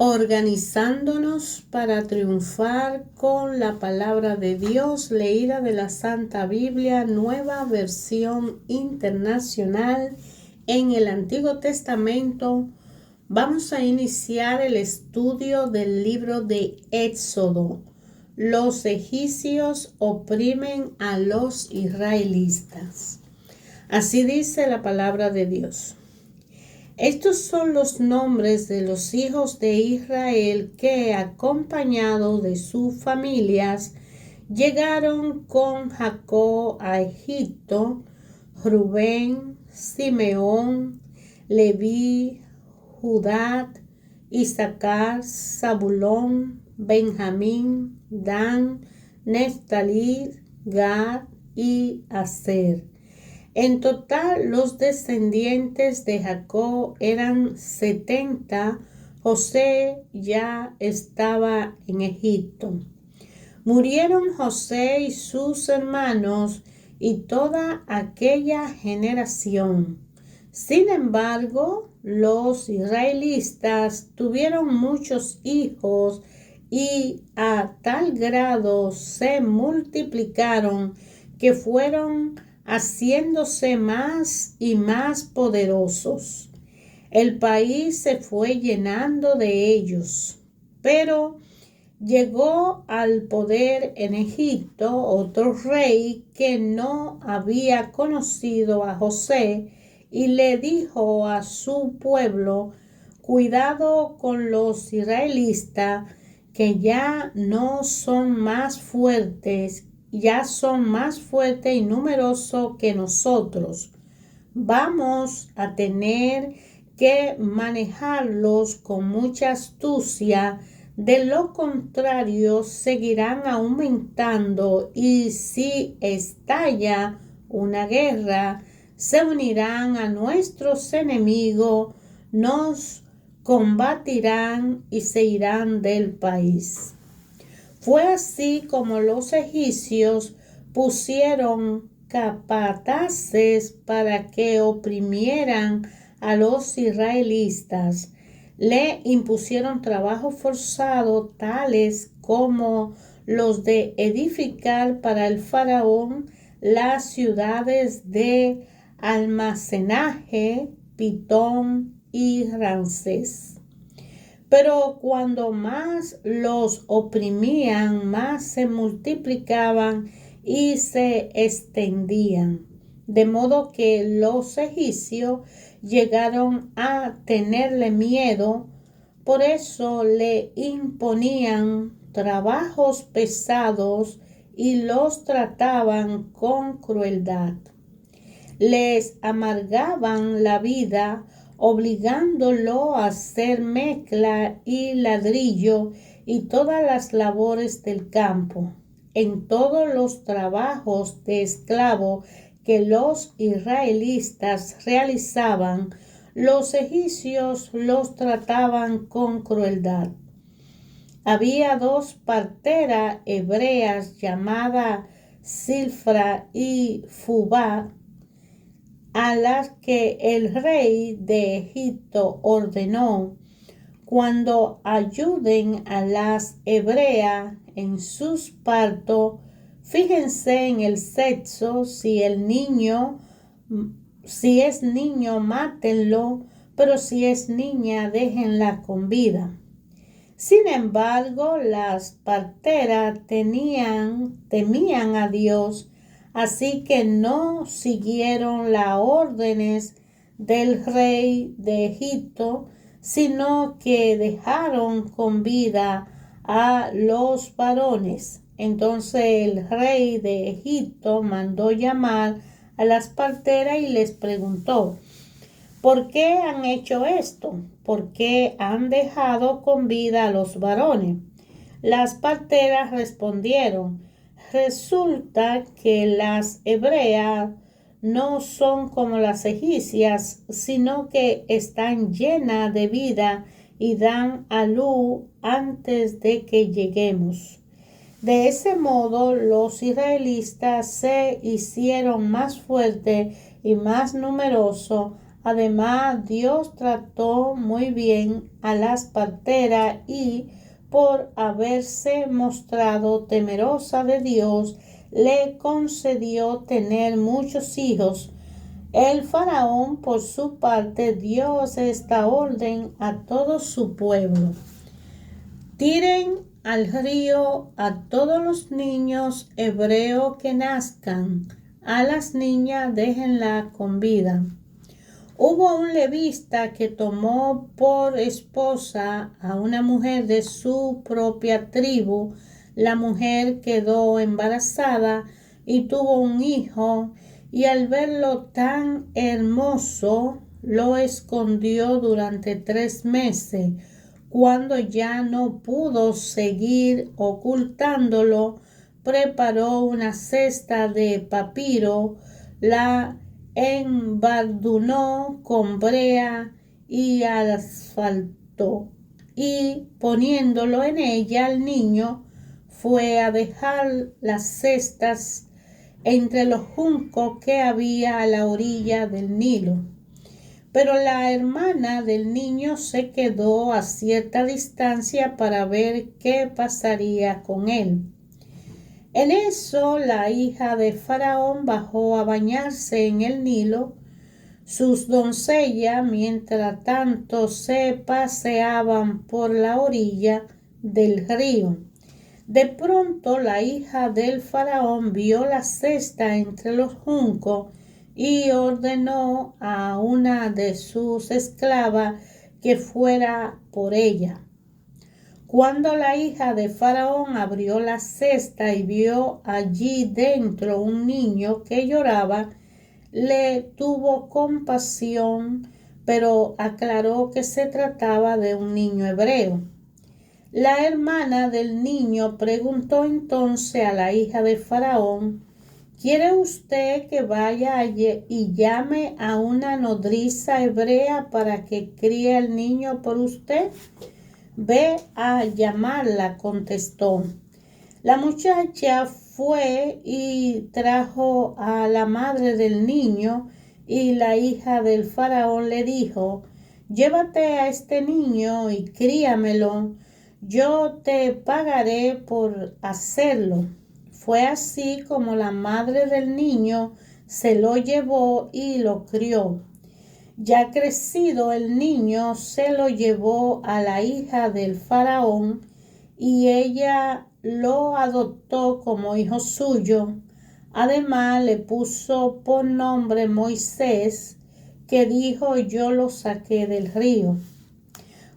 organizándonos para triunfar con la palabra de Dios leída de la Santa Biblia, nueva versión internacional en el Antiguo Testamento. Vamos a iniciar el estudio del libro de Éxodo. Los egipcios oprimen a los israelitas. Así dice la palabra de Dios. Estos son los nombres de los hijos de Israel que, acompañados de sus familias, llegaron con Jacob a Egipto: Rubén, Simeón, Leví, Judá, Isaacar, Zabulón, Benjamín, Dan, Neftalí, Gad y Aser. En total, los descendientes de Jacob eran 70. José ya estaba en Egipto. Murieron José y sus hermanos y toda aquella generación. Sin embargo, los israelitas tuvieron muchos hijos y a tal grado se multiplicaron que fueron haciéndose más y más poderosos. El país se fue llenando de ellos, pero llegó al poder en Egipto otro rey que no había conocido a José y le dijo a su pueblo: cuidado con los israelitas, que ya son más fuertes y numerosos que nosotros. Vamos a tener que manejarlos con mucha astucia, de lo contrario seguirán aumentando y si estalla una guerra, se unirán a nuestros enemigos, nos combatirán y se irán del país. Fue así como los egipcios pusieron capataces para que oprimieran a los israelitas. Le impusieron trabajo forzado, tales como los de edificar para el faraón las ciudades de almacenaje, Pitón y Ramsés. Pero cuando más los oprimían, más se multiplicaban y se extendían. De modo que los egipcios llegaron a tenerle miedo. Por eso le imponían trabajos pesados y los trataban con crueldad. Les amargaban la vida, obligándolo a hacer mezcla y ladrillo y todas las labores del campo. En todos los trabajos de esclavo que los israelitas realizaban, los egipcios los trataban con crueldad. Había 2 parteras hebreas llamadas Silfra y Fubá, a las que el rey de Egipto ordenó: cuando ayuden a las hebreas en sus partos, fíjense en el sexo, si es niño, mátenlo, pero si es niña, déjenla con vida. Sin embargo, las parteras temían a Dios, así que no siguieron las órdenes del rey de Egipto, sino que dejaron con vida a los varones. Entonces el rey de Egipto mandó llamar a las parteras y les preguntó: ¿por qué han hecho esto? ¿Por qué han dejado con vida a los varones? Las parteras respondieron: resulta que las hebreas no son como las egipcias, sino que están llenas de vida y dan a luz antes de que lleguemos. De ese modo, los israelitas se hicieron más fuertes y más numerosos Además, Dios trató muy bien a las parteras y por haberse mostrado temerosa de Dios, le concedió tener muchos hijos. El faraón, por su parte, dio esta orden a todo su pueblo: tiren al río a todos los niños hebreos que nazcan, a las niñas déjenla con vida. Hubo un levita que tomó por esposa a una mujer de su propia tribu. La mujer quedó embarazada y tuvo un hijo, y al verlo tan hermoso, lo escondió durante 3 meses. Cuando ya no pudo seguir ocultándolo, preparó una cesta de papiro, la embadurnó con brea y asfalto, y poniéndolo en ella al niño, fue a dejar las cestas entre los juncos que había a la orilla del Nilo. Pero la hermana del niño se quedó a cierta distancia para ver qué pasaría con él. En eso la hija de Faraón bajó a bañarse en el Nilo. Sus doncellas, mientras tanto, se paseaban por la orilla del río. De pronto la hija del faraón vio la cesta entre los juncos y ordenó a una de sus esclavas que fuera por ella. Cuando la hija de faraón abrió la cesta y vio allí dentro un niño que lloraba, le tuvo compasión, pero aclaró que se trataba de un niño hebreo. La hermana del niño preguntó entonces a la hija de Faraón: ¿quiere usted que vaya y llame a una nodriza hebrea para que críe al niño por usted? Ve a llamarla, contestó. La muchacha fue y trajo a la madre del niño, y la hija del faraón le dijo: llévate a este niño y críamelo, yo te pagaré por hacerlo. Fue así como la madre del niño se lo llevó y lo crió. Ya crecido el niño, se lo llevó a la hija del faraón, y ella lo adoptó como hijo suyo. Además le puso por nombre Moisés, que dijo: yo lo saqué del río.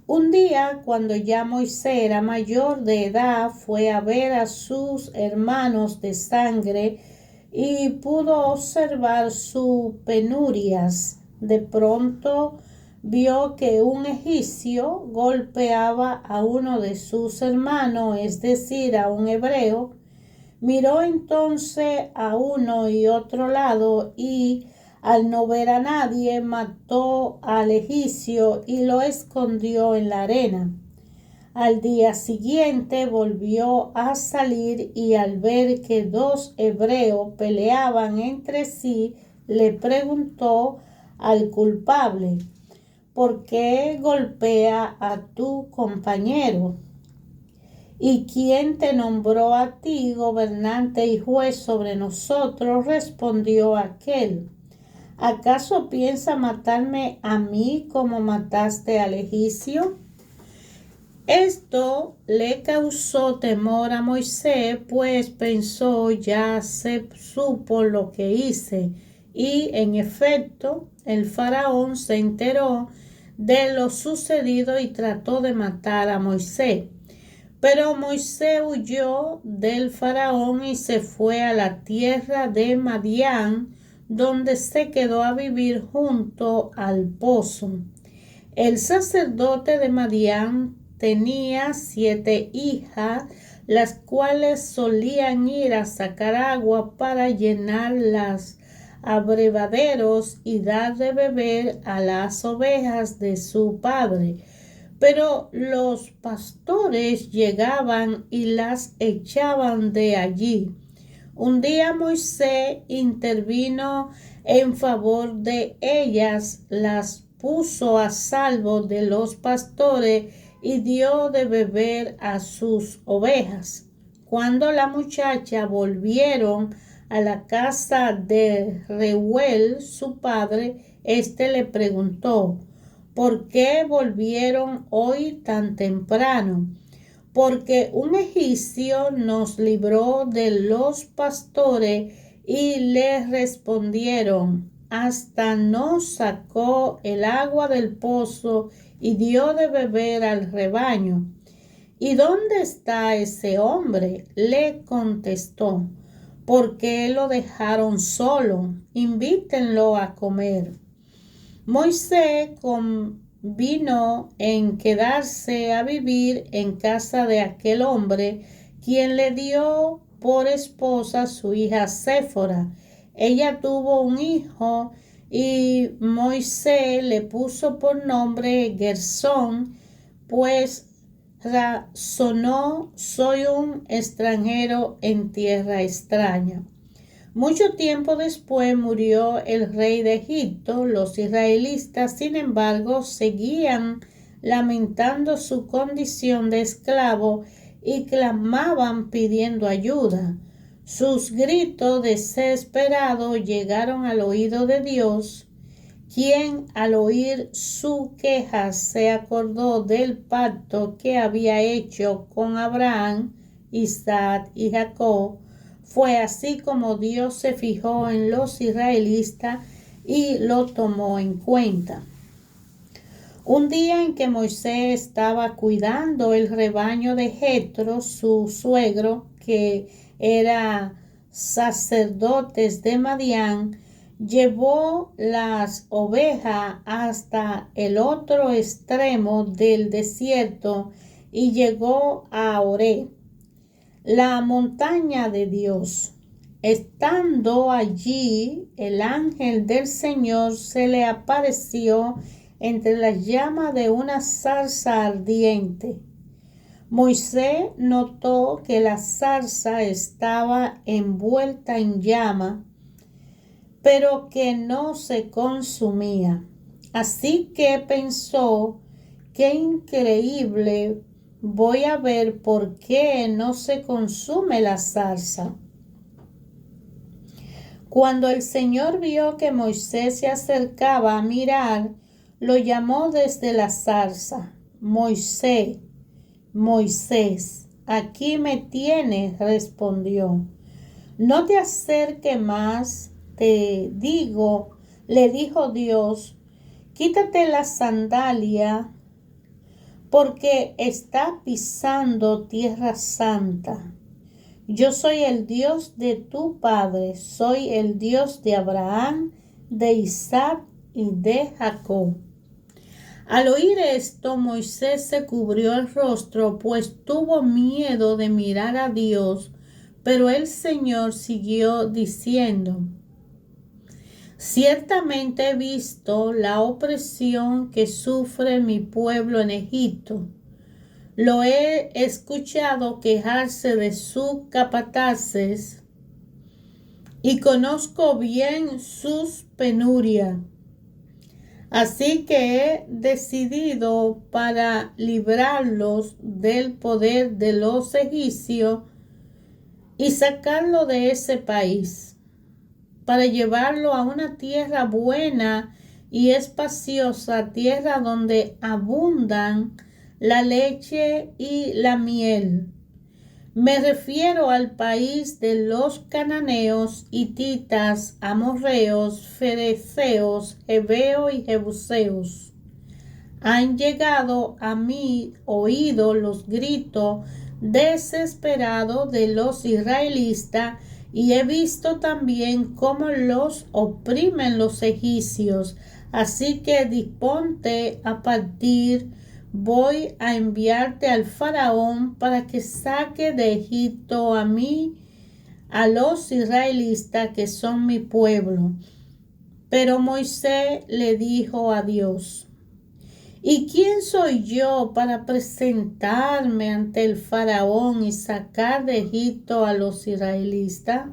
Un día, cuando ya Moisés era mayor de edad, fue a ver a sus hermanos de sangre y pudo observar sus penurias. De pronto vio que un egipcio golpeaba a uno de sus hermanos, es decir, a un hebreo. Miró entonces a uno y otro lado, y al no ver a nadie, mató al egipcio y lo escondió en la arena. Al día siguiente volvió a salir, y al ver que 2 hebreos peleaban entre sí, le preguntó al culpable: ¿por qué golpea a tu compañero? ¿Y quién te nombró a ti gobernante y juez sobre nosotros? Respondió aquel: ¿acaso piensa matarme a mí como mataste al egipcio? Esto le causó temor a Moisés, pues pensó: ya se supo lo que hice. Y en efecto, el faraón se enteró de lo sucedido y trató de matar a Moisés. Pero Moisés huyó del faraón y se fue a la tierra de Madián, donde se quedó a vivir junto al pozo. El sacerdote de Madián tenía 7 hijas, las cuales solían ir a sacar agua para llenar los abrevaderos y dar de beber a las ovejas de su padre. Pero los pastores llegaban y las echaban de allí. Un día Moisés intervino en favor de ellas, las puso a salvo de los pastores y dio de beber a sus ovejas. Cuando la muchacha volvieron a la casa de Reuel, su padre, éste le preguntó: ¿por qué volvieron hoy tan temprano? Porque un egipcio nos libró de los pastores. Y le respondieron: hasta nos sacó el agua del pozo y dio de beber al rebaño. ¿Y dónde está ese hombre? Le contestó: ¿por qué lo dejaron solo? Invítenlo a comer. Moisés convino en quedarse a vivir en casa de aquel hombre, quien le dio por esposa a su hija Séfora. Ella tuvo un hijo y Moisés le puso por nombre Gersón, pues razonó: soy un extranjero en tierra extraña. Mucho tiempo después murió el rey de Egipto. Los israelitas, sin embargo, seguían lamentando su condición de esclavo y clamaban pidiendo ayuda. Sus gritos desesperados llegaron al oído de Dios, quien al oír su queja se acordó del pacto que había hecho con Abraham, Isaac y Jacob. Fue así como Dios se fijó en los israelitas y lo tomó en cuenta. Un día en que Moisés estaba cuidando el rebaño de Jetro, su suegro, que era sacerdote de Madián, llevó las ovejas hasta el otro extremo del desierto y llegó a Oreb, la montaña de Dios. Estando allí, el ángel del Señor se le apareció entre las llamas de una zarza ardiente. Moisés notó que la zarza estaba envuelta en llama, pero que no se consumía. Así que pensó: qué increíble, voy a ver por qué no se consume la zarza. Cuando el Señor vio que Moisés se acercaba a mirar, lo llamó desde la zarza: Moisés, Moisés. Aquí me tienes, respondió. No te acerques más, te digo, le dijo Dios. Quítate la sandalia, porque está pisando tierra santa. Yo soy el Dios de tu padre, soy el Dios de Abraham, de Isaac y de Jacob. Al oír esto, Moisés se cubrió el rostro, pues tuvo miedo de mirar a Dios. Pero el Señor siguió diciendo: ciertamente he visto la opresión que sufre mi pueblo en Egipto. Lo he escuchado quejarse de sus capataces y conozco bien sus penurias. Así que he decidido para librarlos del poder de los egipcios y sacarlo de ese país, para llevarlo a una tierra buena y espaciosa, tierra donde abundan la leche y la miel. Me refiero al país de los cananeos, hititas, amorreos, fereceos, heveos y jebuseos. Han llegado a mi oído los gritos desesperados de los israelitas, y he visto también cómo los oprimen los egipcios. Así que disponte a partir. Voy a enviarte al faraón para que saque de Egipto a los israelitas, que son mi pueblo. Pero Moisés le dijo a Dios: ¿y quién soy yo para presentarme ante el faraón y sacar de Egipto a los israelitas?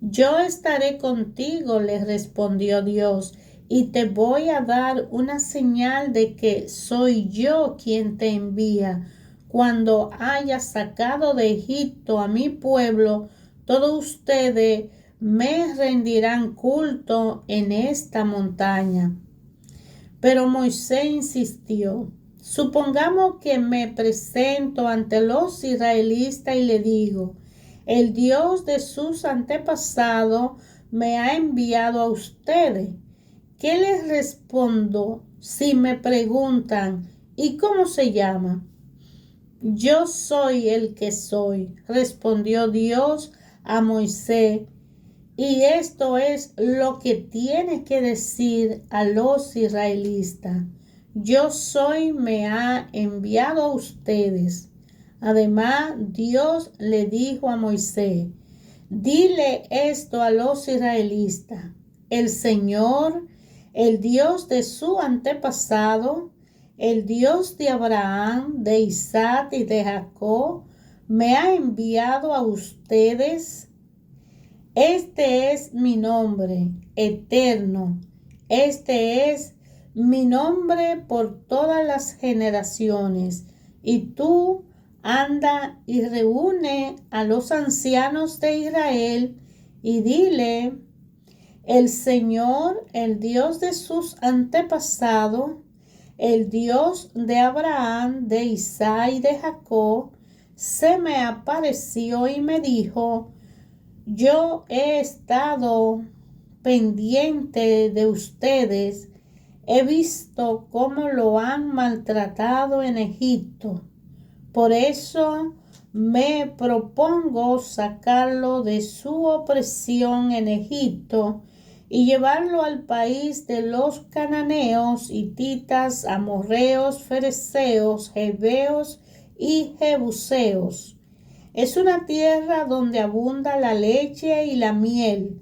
Yo estaré contigo, le respondió Dios, y te voy a dar una señal de que soy yo quien te envía. Cuando haya sacado de Egipto a mi pueblo, todos ustedes me rendirán culto en esta montaña. Pero Moisés insistió: supongamos que me presento ante los israelitas y le digo: el Dios de sus antepasados me ha enviado a ustedes. ¿Qué les respondo si me preguntan: ¿y cómo se llama? Yo soy el que soy, respondió Dios a Moisés. Y esto es lo que tiene que decir a los israelitas: yo soy me ha enviado a ustedes. Además, Dios le dijo a Moisés: dile esto a los israelitas: el Señor, el Dios de su antepasado, el Dios de Abraham, de Isaac y de Jacob, me ha enviado a ustedes. Este es mi nombre eterno. Este es mi nombre por todas las generaciones. Y tú anda y reúne a los ancianos de Israel y dile: el Señor, el Dios de sus antepasados, el Dios de Abraham, de Isaac y de Jacob, se me apareció y me dijo: yo he estado pendiente de ustedes, he visto cómo lo han maltratado en Egipto. Por eso me propongo sacarlo de su opresión en Egipto y llevarlo al país de los cananeos, hititas, amorreos, fereceos, heveos y jebuseos. Es una tierra donde abunda la leche y la miel.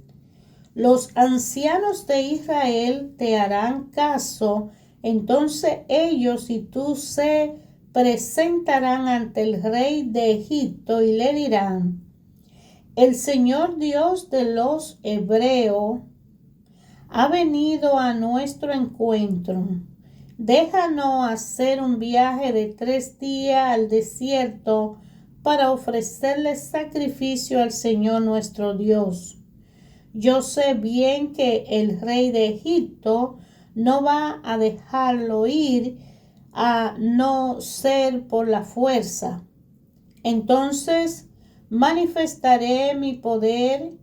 Los ancianos de Israel te harán caso, entonces ellos y tú se presentarán ante el rey de Egipto y le dirán: el Señor Dios de los hebreos ha venido a nuestro encuentro. Déjanos hacer un viaje de 3 días al desierto para ofrecerle sacrificio al Señor nuestro Dios. Yo sé bien que el rey de Egipto no va a dejarlo ir a no ser por la fuerza. Entonces manifestaré mi poder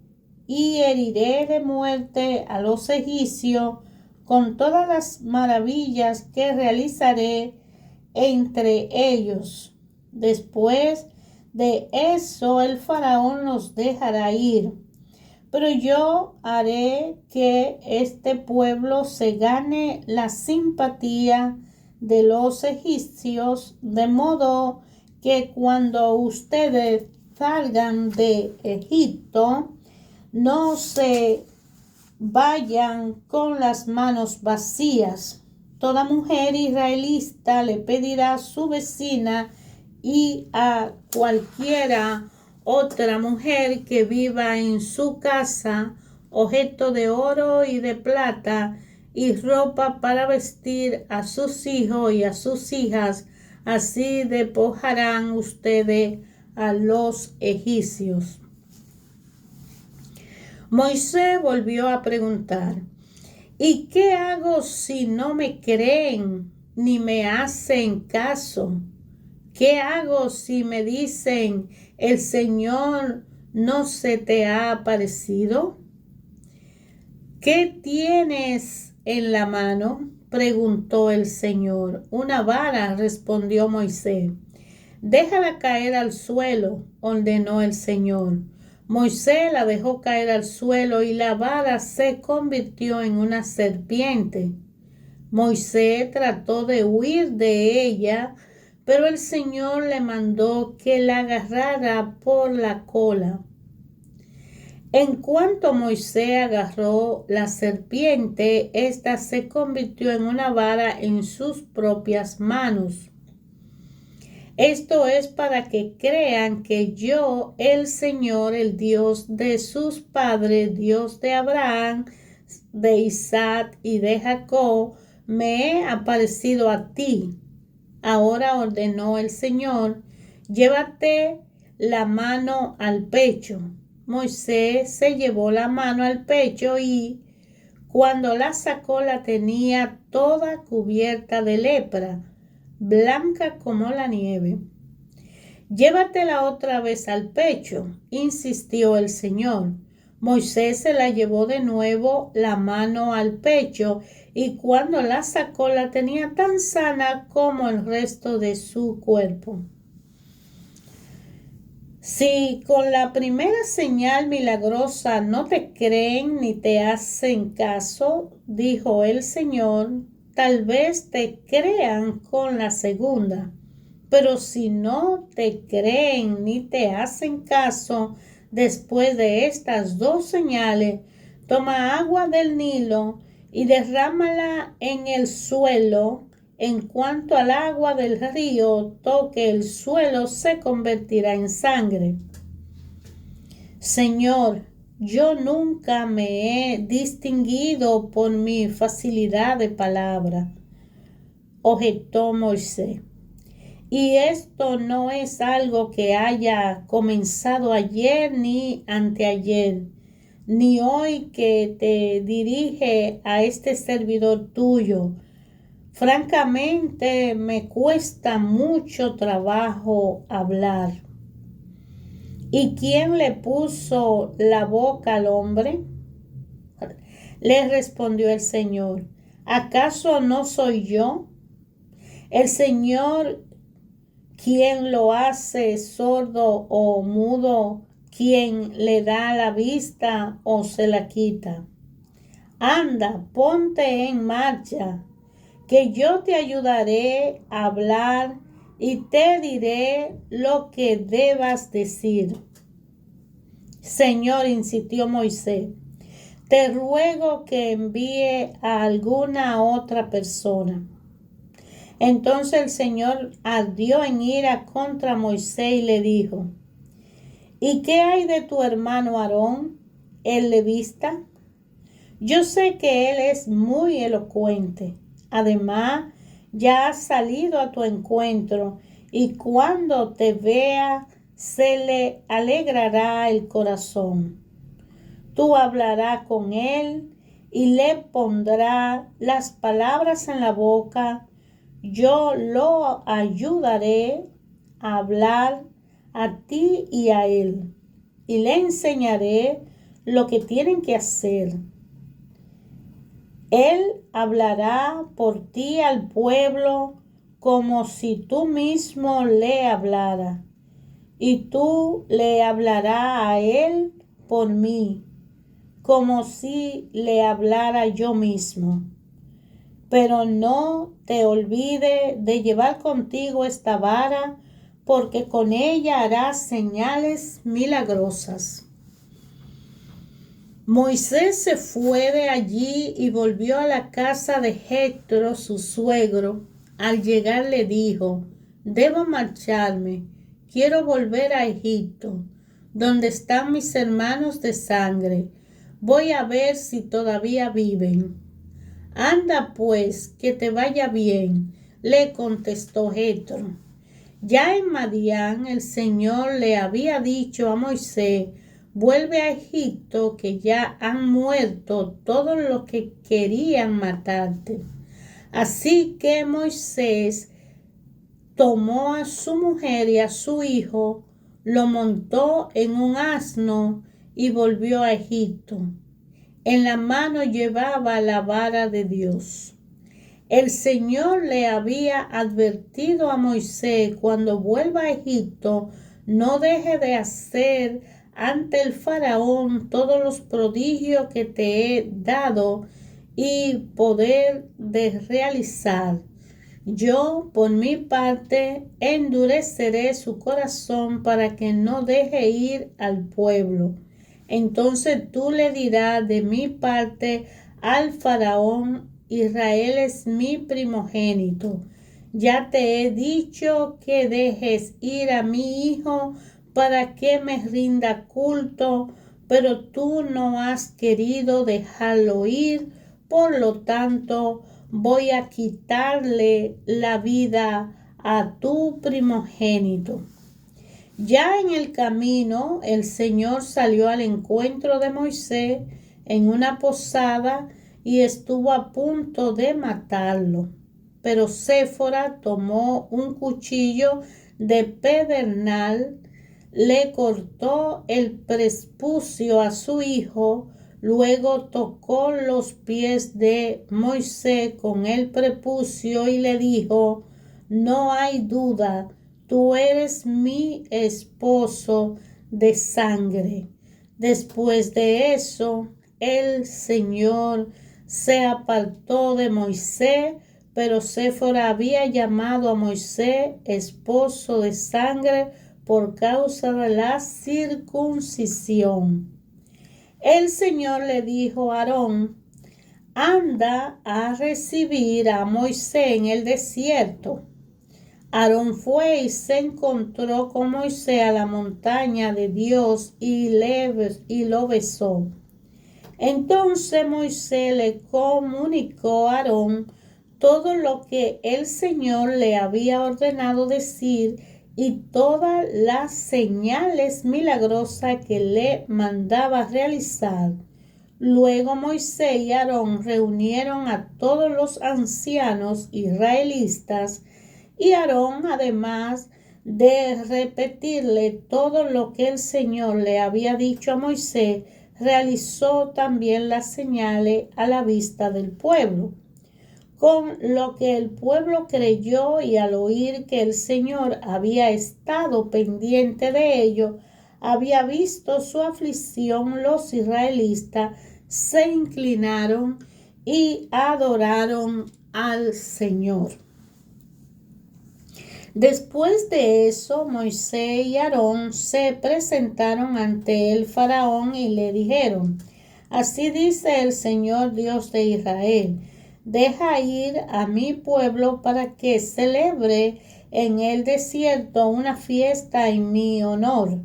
y heriré de muerte a los egipcios con todas las maravillas que realizaré entre ellos. Después de eso el faraón los dejará ir, pero yo haré que este pueblo se gane la simpatía de los egipcios, de modo que cuando ustedes salgan de Egipto no se vayan con las manos vacías. Toda mujer israelita le pedirá a su vecina y a cualquiera otra mujer que viva en su casa objeto de oro y de plata y ropa para vestir a sus hijos y a sus hijas. Así despojarán ustedes a los egipcios. Moisés volvió a preguntar: ¿y qué hago si no me creen ni me hacen caso? ¿Qué hago si me dicen: el Señor no se te ha aparecido? ¿Qué tienes en la mano?, preguntó el Señor. Una vara, respondió Moisés. Déjala caer al suelo, ordenó el Señor. Moisés la dejó caer al suelo y la vara se convirtió en una serpiente. Moisés trató de huir de ella, pero el Señor le mandó que la agarrara por la cola. En cuanto Moisés agarró la serpiente, ésta se convirtió en una vara en sus propias manos. Esto es para que crean que yo, el Señor, el Dios de sus padres, Dios de Abraham, de Isaac y de Jacob, me he aparecido a ti. Ahora ordenó el Señor, llévate la mano al pecho. Moisés se llevó la mano al pecho y cuando la sacó la tenía toda cubierta de lepra, blanca como la nieve. Llévatela otra vez al pecho, insistió el Señor. Moisés se la llevó de nuevo la mano al pecho y cuando la sacó la tenía tan sana como el resto de su cuerpo. Si con la primera señal milagrosa no te creen ni te hacen caso, dijo el Señor, tal vez te crean con la segunda. Pero si no te creen ni te hacen caso después de estas dos señales, toma agua del Nilo y derrámala en el suelo. En cuanto al agua del río toque el suelo, se convertirá en sangre. Señor, yo nunca me he distinguido por mi facilidad de palabra, objetó Moisés. Y esto no es algo que haya comenzado ayer ni anteayer, ni hoy que te dirige a este servidor tuyo. Francamente, me cuesta mucho trabajo hablar. ¿Y quién le puso la boca al hombre? Le respondió el Señor. ¿Acaso no soy yo? El Señor, quien lo hace sordo o mudo, quien le da la vista o se la quita. Anda, ponte en marcha, que yo te ayudaré a hablar y te diré lo que debas decir. Señor, insistió Moisés, te ruego que envíe a alguna otra persona. Entonces el Señor ardió en ira contra Moisés y le dijo, ¿y qué hay de tu hermano Aarón, el levita? Yo sé que él es muy elocuente. Además, ya ha salido a tu encuentro y cuando te vea se le alegrará el corazón. Tú hablarás con él y le pondrás las palabras en la boca. Yo lo ayudaré a hablar a ti y a él y le enseñaré lo que tienen que hacer. Él hablará por ti al pueblo como si tú mismo le hablaras, y tú le hablarás a él por mí, como si le hablara yo mismo. Pero no te olvides de llevar contigo esta vara, porque con ella harás señales milagrosas. Moisés se fue de allí y volvió a la casa de Jetro, su suegro. Al llegar le dijo, debo marcharme, quiero volver a Egipto, donde están mis hermanos de sangre. Voy a ver si todavía viven. Anda pues, que te vaya bien, le contestó Jetro. Ya en Madián el Señor le había dicho a Moisés, vuelve a Egipto, que ya han muerto todos los que querían matarte. Así que Moisés tomó a su mujer y a su hijo, lo montó en un asno y volvió a Egipto. En la mano llevaba la vara de Dios. El Señor le había advertido a Moisés, cuando vuelva a Egipto, no deje de hacer ante el faraón todos los prodigios que te he dado y poder de realizar. Yo, por mi parte, endureceré su corazón para que no deje ir al pueblo. Entonces tú le dirás de mi parte al faraón, Israel es mi primogénito, Ya te he dicho que dejes ir a mi hijo para que me rinda culto, pero tú no has querido dejarlo ir, por lo tanto voy a quitarle la vida a tu primogénito. Ya en el camino, el Señor salió al encuentro de Moisés en una posada y estuvo a punto de matarlo. Pero Séfora tomó un cuchillo de pedernal, le cortó el prepucio a su hijo, luego tocó los pies de Moisés con el prepucio y le dijo: no hay duda, tú eres mi esposo de sangre. Después de eso, el Señor se apartó de Moisés, pero Séfora había llamado a Moisés esposo de sangre por causa de la circuncisión. El Señor le dijo a Aarón: anda a recibir a Moisés en el desierto. Aarón fue y se encontró con Moisés a la montaña de Dios y lo besó. Entonces Moisés le comunicó a Aarón todo lo que el Señor le había ordenado decir y todas las señales milagrosas que le mandaba realizar. Luego Moisés y Aarón reunieron a todos los ancianos israelitas, y Aarón, además de repetirle todo lo que el Señor le había dicho a Moisés, realizó también las señales a la vista del pueblo. Con lo que el pueblo creyó, y al oír que el Señor había estado pendiente de ello, había visto su aflicción, los israelitas se inclinaron y adoraron al Señor. Después de eso, Moisés y Aarón se presentaron ante el faraón y le dijeron: así dice el Señor Dios de Israel: deja ir a mi pueblo para que celebre en el desierto una fiesta en mi honor.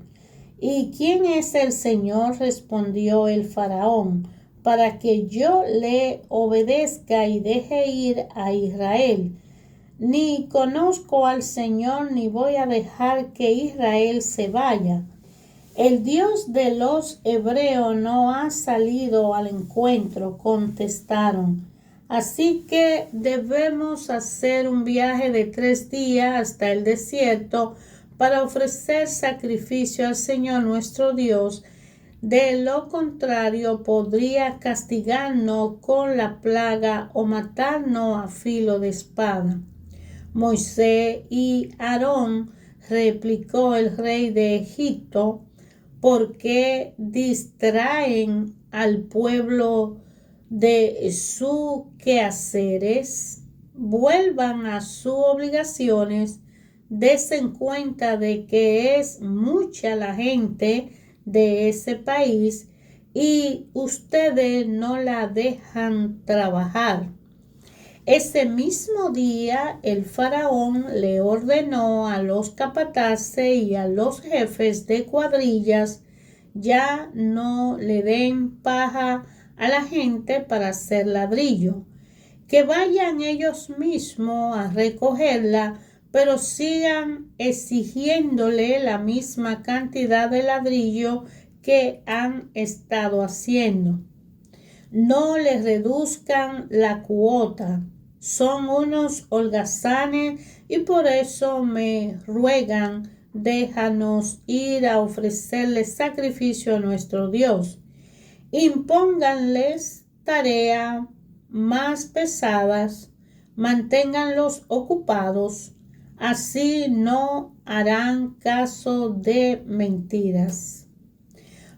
¿Y quién es el Señor?, respondió el faraón, para que yo le obedezca y deje ir a Israel. Ni conozco al Señor, ni voy a dejar que Israel se vaya. El Dios de los hebreos no ha salido al encuentro, contestaron. Así que debemos hacer un viaje de 3 días hasta el desierto para ofrecer sacrificio al Señor nuestro Dios. De lo contrario, podría castigarnos con la plaga o matarnos a filo de espada. Moisés y Aarón, replicó el rey de Egipto, ¿por qué distraen al pueblo de sus quehaceres? Vuelvan a sus obligaciones, desen cuenta de que es mucha la gente de ese país y ustedes no la dejan trabajar. Ese mismo día el faraón le ordenó a los capataces y a los jefes de cuadrillas: ya no le den paja a la gente para hacer ladrillo, que vayan ellos mismos a recogerla, pero sigan exigiéndole la misma cantidad de ladrillo que han estado haciendo. No les reduzcan la cuota. Son unos holgazanes y por eso me ruegan: déjanos ir a ofrecerle sacrificio a nuestro Dios. Impónganles tareas más pesadas, manténganlos ocupados, así no harán caso de mentiras.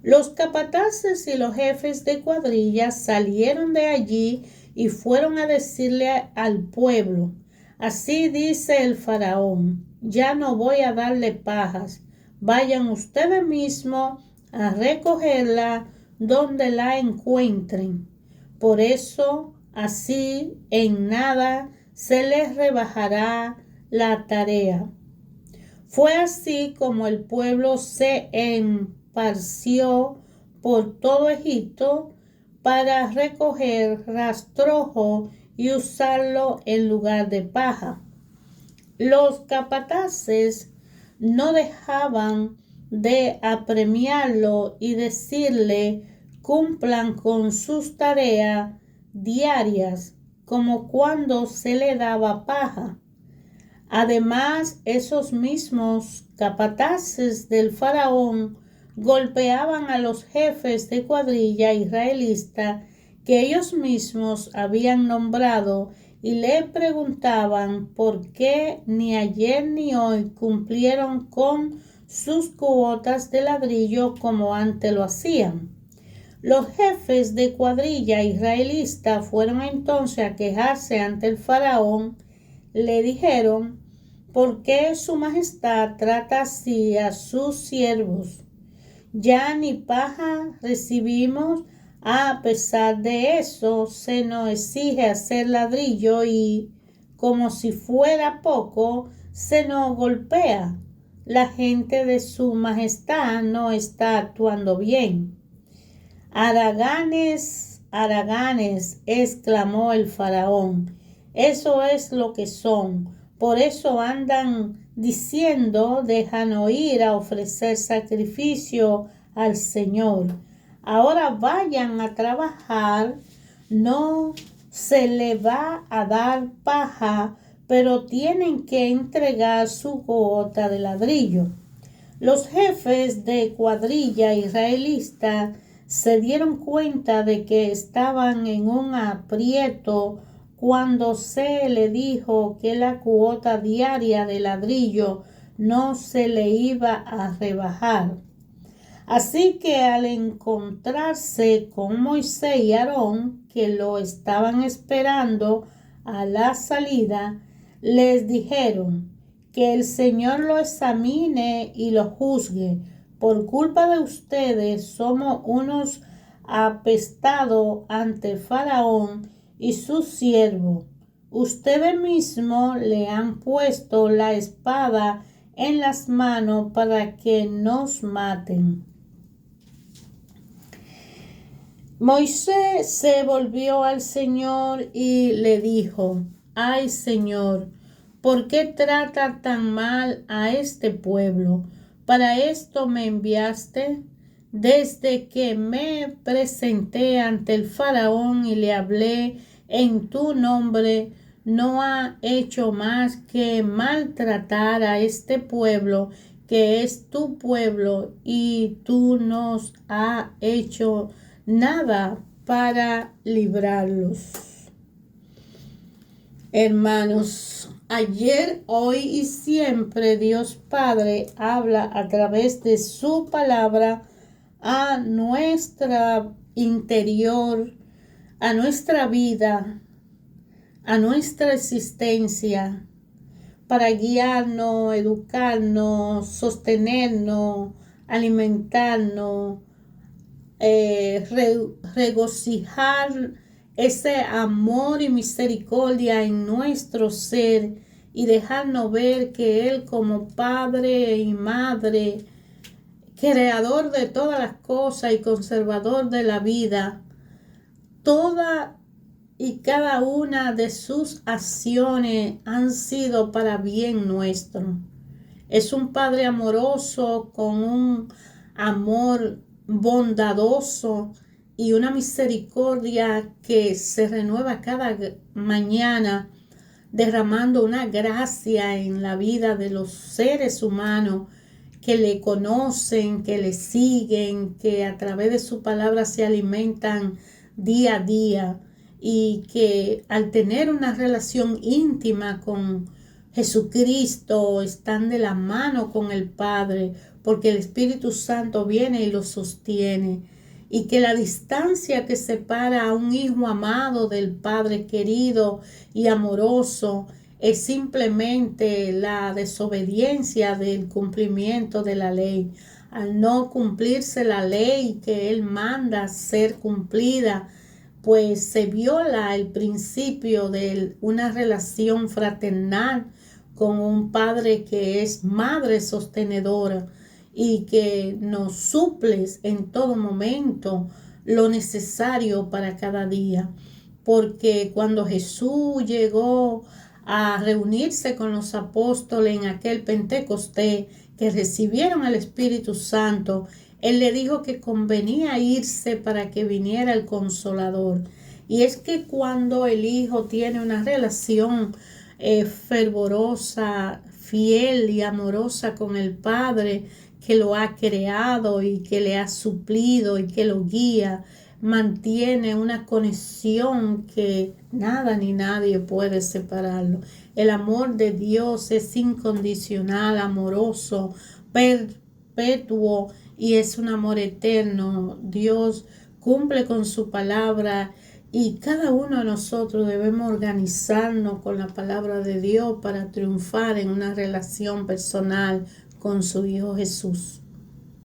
Los capataces y los jefes de cuadrilla salieron de allí y fueron a decirle al pueblo: así dice el faraón, ya no voy a darle pajas, vayan ustedes mismos a recogerla donde la encuentren. Por eso, así en nada se les rebajará la tarea. Fue así como el pueblo se esparció por todo Egipto para recoger rastrojo y usarlo en lugar de paja. Los capataces no dejaban de apremiarlo y decirle: cumplan con sus tareas diarias, como cuando se le daba paja. Además, esos mismos capataces del faraón golpeaban a los jefes de cuadrilla israelita que ellos mismos habían nombrado y le preguntaban por qué ni ayer ni hoy cumplieron con sus cuotas de ladrillo como antes lo hacían. Los jefes de cuadrilla israelita fueron entonces a quejarse ante el faraón. Le dijeron: ¿por qué su majestad trata así a sus siervos? Ya ni paja recibimos, a pesar de eso se nos exige hacer ladrillo y, como si fuera poco, se nos golpea. La gente de su majestad no está actuando bien. Haraganes, haraganes, exclamó el faraón. Eso es lo que son. Por eso andan diciendo: déjanos ir a ofrecer sacrificio al Señor. Ahora vayan a trabajar, no se le va a dar paja, pero tienen que entregar su cuota de ladrillo. Los jefes de cuadrilla israelita se dieron cuenta de que estaban en un aprieto cuando se le dijo que la cuota diaria de ladrillo no se le iba a rebajar. Así que al encontrarse con Moisés y Aarón, que lo estaban esperando a la salida, les dijeron: que el Señor lo examine y lo juzgue. Por culpa de ustedes somos unos apestados ante Faraón y sus siervos. Ustedes mismos le han puesto la espada en las manos para que nos maten. Moisés se volvió al Señor y le dijo: ay, Señor, ¿por qué trata tan mal a este pueblo? ¿Para esto me enviaste? Desde que me presenté ante el faraón y le hablé en tu nombre, no ha hecho más que maltratar a este pueblo, que es tu pueblo, y tú no has hecho nada para librarlos. Hermanos, ayer, hoy y siempre Dios Padre habla a través de su palabra a nuestra interior, a nuestra vida, a nuestra existencia, para guiarnos, educarnos, sostenernos, alimentarnos, regocijar ese amor y misericordia en nuestro ser y dejarnos ver que Él, como Padre y Madre, creador de todas las cosas y conservador de la vida, toda y cada una de sus acciones han sido para bien nuestro. Es un Padre amoroso, con un amor bondadoso y una misericordia que se renueva cada mañana, derramando una gracia en la vida de los seres humanos que le conocen, que le siguen, que a través de su palabra se alimentan día a día, y que al tener una relación íntima con Jesucristo están de la mano con el Padre, porque el Espíritu Santo viene y los sostiene, y que la distancia que separa a un hijo amado del Padre querido y amoroso es simplemente la desobediencia del cumplimiento de la ley. Al no cumplirse la ley que Él manda ser cumplida pues se viola el principio de una relación fraternal con un padre que es madre sostenedora y que nos suple en todo momento lo necesario para cada día. Porque cuando Jesús llegó a reunirse con los apóstoles en aquel Pentecostés, que recibieron al Espíritu Santo, Él le dijo que convenía irse para que viniera el Consolador. Y es que cuando el Hijo tiene una relación fervorosa, fiel y amorosa con el Padre, que lo ha creado y que le ha suplido y que lo guía, mantiene una conexión que nada ni nadie puede separarlo. El amor de Dios es incondicional, amoroso, perpetuo y es un amor eterno. Dios cumple con su palabra y cada uno de nosotros debemos organizarnos con la palabra de Dios para triunfar en una relación personal con su Hijo Jesús.